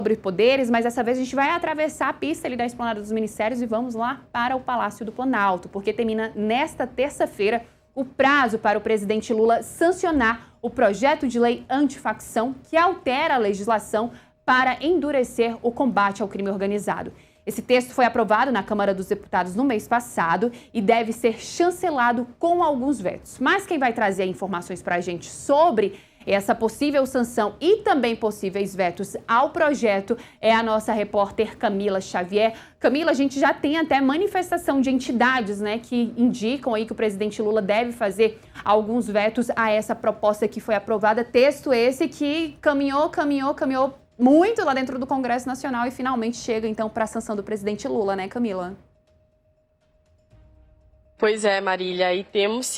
sobre poderes, mas dessa vez a gente vai atravessar a pista ali da Esplanada dos Ministérios e vamos lá para o Palácio do Planalto, porque termina nesta terça-feira o prazo para o presidente Lula sancionar o projeto de lei antifacção que altera a legislação para endurecer o combate ao crime organizado. Esse texto foi aprovado na Câmara dos Deputados no mês passado e deve ser chancelado com alguns vetos. Mas quem vai trazer informações para a gente sobre essa possível sanção e também possíveis vetos ao projeto é a nossa repórter Camila Xavier. Camila, a gente já tem até manifestação de entidades, né, que indicam aí que o presidente Lula deve fazer alguns vetos a essa proposta que foi aprovada. Texto esse que caminhou muito lá dentro do Congresso Nacional e finalmente chega então para a sanção do presidente Lula, né, Camila? Pois é, Marília, e temos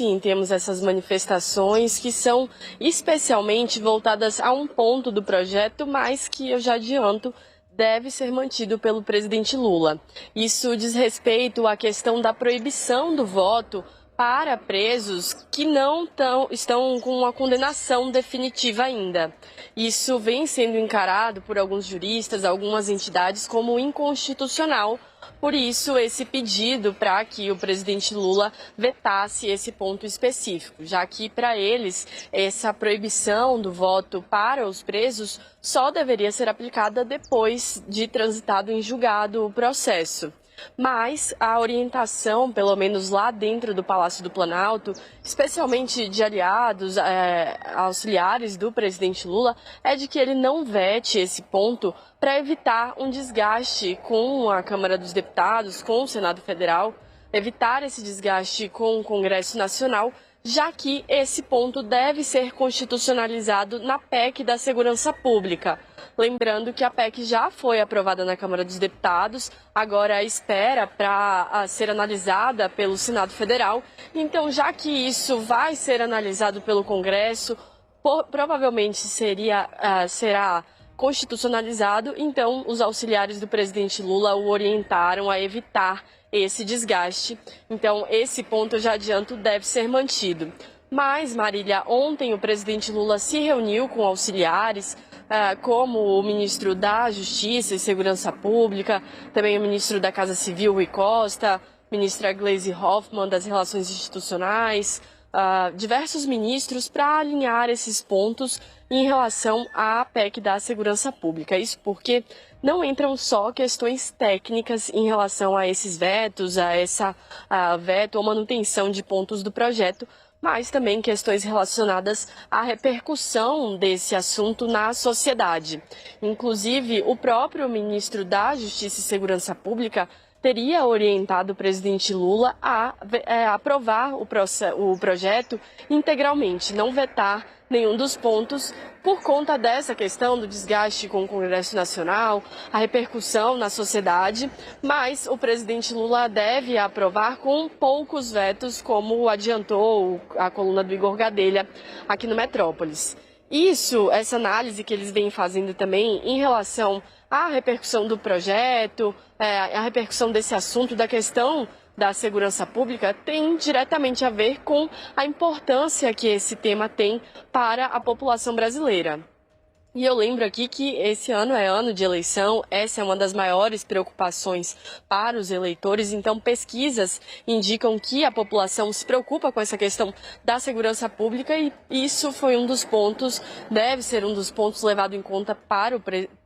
essas manifestações que são especialmente voltadas a um ponto do projeto, mas que eu já adianto, deve ser mantido pelo presidente Lula. Isso diz respeito à questão da proibição do voto para presos que não estão com uma condenação definitiva ainda. Isso vem sendo encarado por alguns juristas, algumas entidades, como inconstitucional. Por isso, esse pedido para que o presidente Lula vetasse esse ponto específico, já que, para eles, essa proibição do voto para os presos só deveria ser aplicada depois de transitado em julgado o processo. Mas a orientação, pelo menos lá dentro do Palácio do Planalto, especialmente de aliados, auxiliares do presidente Lula, é de que ele não vete esse ponto para evitar um desgaste com a Câmara dos Deputados, com o Senado Federal, evitar esse desgaste com o Congresso Nacional, já que esse ponto deve ser constitucionalizado na PEC da Segurança Pública. Lembrando que a PEC já foi aprovada na Câmara dos Deputados, agora espera para ser analisada pelo Senado Federal. Então, já que isso vai ser analisado pelo Congresso, provavelmente será constitucionalizado, então os auxiliares do presidente Lula o orientaram a evitar esse desgaste. Então, esse ponto, eu já adianto, deve ser mantido. Mas, Marília, ontem o presidente Lula se reuniu com auxiliares, como o ministro da Justiça e Segurança Pública, também o ministro da Casa Civil, Rui Costa, ministra Gleisi Hoffmann, das Relações Institucionais, diversos ministros, para alinhar esses pontos em relação à PEC da Segurança Pública. Isso porque não entram só questões técnicas em relação a esses vetos, a veto ou manutenção de pontos do projeto, mas também questões relacionadas à repercussão desse assunto na sociedade. Inclusive, o próprio ministro da Justiça e Segurança Pública teria orientado o presidente Lula a aprovar o projeto integralmente, não vetar nenhum dos pontos por conta dessa questão do desgaste com o Congresso Nacional, a repercussão na sociedade, mas o presidente Lula deve aprovar com poucos vetos, como adiantou a coluna do Igor Gadelha aqui no Metrópolis. Essa análise que eles vêm fazendo também em relação à repercussão do projeto, a repercussão desse assunto, da questão da segurança pública, tem diretamente a ver com a importância que esse tema tem para a população brasileira. E eu lembro aqui que esse ano é ano de eleição, essa é uma das maiores preocupações para os eleitores, então pesquisas indicam que a população se preocupa com essa questão da segurança pública e isso foi um dos pontos, deve ser um dos pontos levado em conta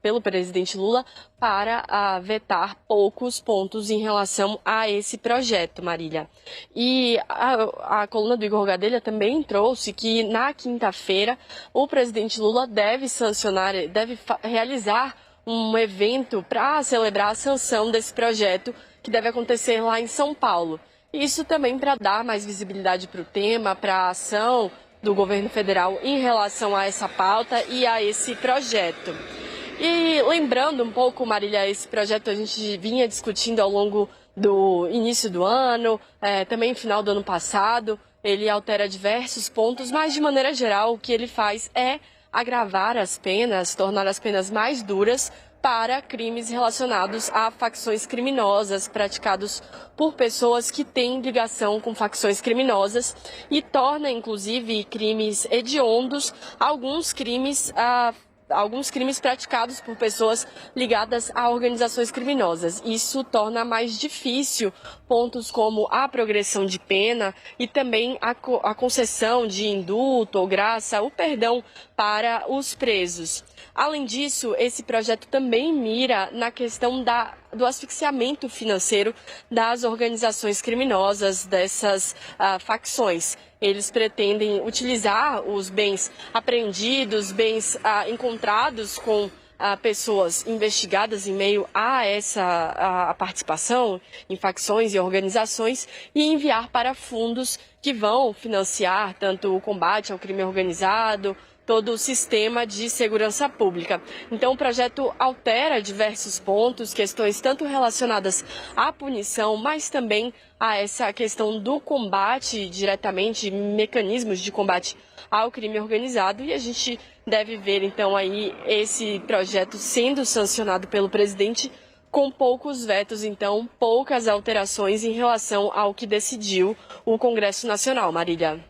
pelo presidente Lula para vetar poucos pontos em relação a esse projeto, Marília. E a coluna do Igor Gadelha também trouxe que na quinta-feira o presidente Lula deve realizar um evento para celebrar a sanção desse projeto que deve acontecer lá em São Paulo. Isso também para dar mais visibilidade para o tema, para a ação do governo federal em relação a essa pauta e a esse projeto. E lembrando um pouco, Marília, esse projeto a gente vinha discutindo ao longo do início do ano, também final do ano passado. Ele altera diversos pontos, mas de maneira geral o que ele faz é agravar as penas, tornar as penas mais duras para crimes relacionados a facções criminosas praticados por pessoas que têm ligação com facções criminosas e torna, inclusive, crimes hediondos alguns crimes alguns crimes praticados por pessoas ligadas a organizações criminosas. Isso torna mais difícil pontos como a progressão de pena e também a concessão de indulto ou graça, o perdão para os presos. Além disso, esse projeto também mira na questão do asfixiamento financeiro das organizações criminosas, dessas facções. Eles pretendem utilizar os bens apreendidos, bens encontrados com pessoas investigadas em meio a essa participação em facções e organizações e enviar para fundos que vão financiar tanto o combate ao crime organizado, todo o sistema de segurança pública. Então, o projeto altera diversos pontos, questões tanto relacionadas à punição, mas também a essa questão do combate diretamente, mecanismos de combate ao crime organizado. E a gente deve ver, então, aí esse projeto sendo sancionado pelo presidente com poucos vetos, então, poucas alterações em relação ao que decidiu o Congresso Nacional. Marília.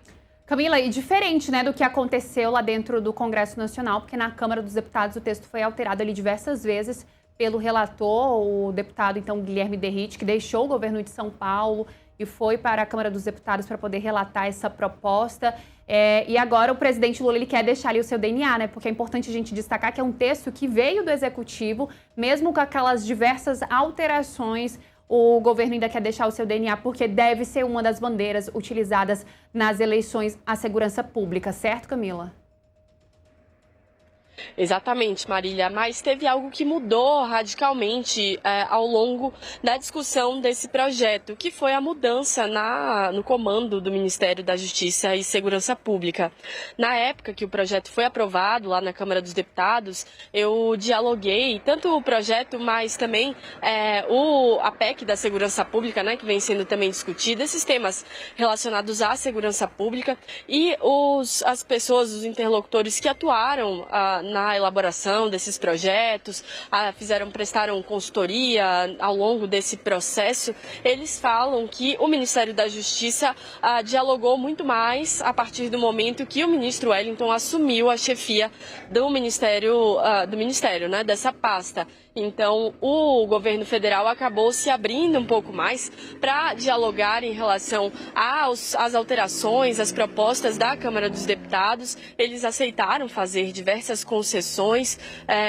Camila, e diferente, né, do que aconteceu lá dentro do Congresso Nacional, porque na Câmara dos Deputados o texto foi alterado ali diversas vezes pelo relator, o deputado, então, Guilherme Derrite, que deixou o governo de São Paulo e foi para a Câmara dos Deputados para poder relatar essa proposta. E agora o presidente Lula ele quer deixar ali o seu DNA, né? Porque é importante a gente destacar que é um texto que veio do Executivo, mesmo com aquelas diversas alterações. O governo ainda quer deixar o seu DNA porque deve ser uma das bandeiras utilizadas nas eleições à segurança pública, certo, Camila? Exatamente, Marília, mas teve algo que mudou radicalmente ao longo da discussão desse projeto, que foi a mudança no comando do Ministério da Justiça e Segurança Pública. Na época que o projeto foi aprovado lá na Câmara dos Deputados, eu dialoguei tanto o projeto, mas também a PEC da Segurança Pública, né, que vem sendo também discutida, esses temas relacionados à segurança pública e as pessoas, os interlocutores que atuaram na elaboração desses projetos, prestaram consultoria ao longo desse processo, eles falam que o Ministério da Justiça dialogou muito mais a partir do momento que o ministro Wellington assumiu a chefia do Ministério, né, dessa pasta. Então, o governo federal acabou se abrindo um pouco mais para dialogar em relação às alterações, às propostas da Câmara dos Deputados. Eles aceitaram fazer diversas concessões.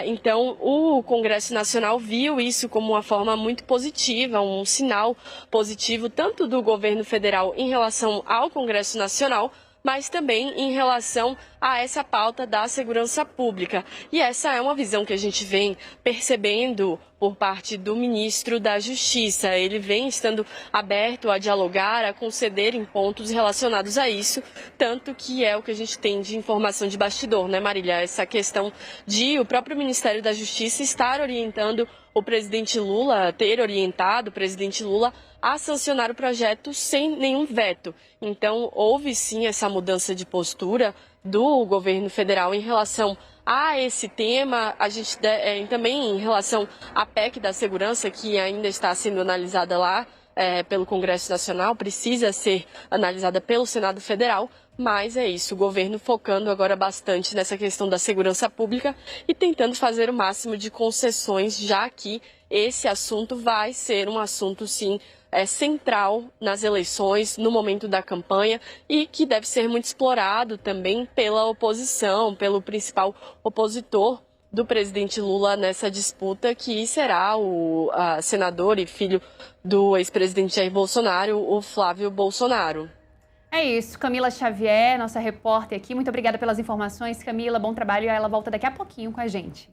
Então, o Congresso Nacional viu isso como uma forma muito positiva, um sinal positivo, tanto do governo federal em relação ao Congresso Nacional, mas também em relação a essa pauta da segurança pública. E essa é uma visão que a gente vem percebendo por parte do ministro da Justiça. Ele vem estando aberto a dialogar, a conceder em pontos relacionados a isso, tanto que é o que a gente tem de informação de bastidor, né, Marília? Essa questão de o próprio Ministério da Justiça estar orientando o presidente Lula, ter orientado o presidente Lula a sancionar o projeto sem nenhum veto. Então, houve sim essa mudança de postura do governo federal em relação a esse tema. A gente também em relação à PEC da segurança, que ainda está sendo analisada lá pelo Congresso Nacional, precisa ser analisada pelo Senado Federal. Mas é isso, o governo focando agora bastante nessa questão da segurança pública e tentando fazer o máximo de concessões, já que esse assunto vai ser um assunto, sim, central nas eleições, no momento da campanha e que deve ser muito explorado também pela oposição, pelo principal opositor do presidente Lula nessa disputa, que será o senador e filho do ex-presidente Jair Bolsonaro, o Flávio Bolsonaro. É isso, Camila Xavier, nossa repórter aqui. Muito obrigada pelas informações, Camila. Bom trabalho e ela volta daqui a pouquinho com a gente.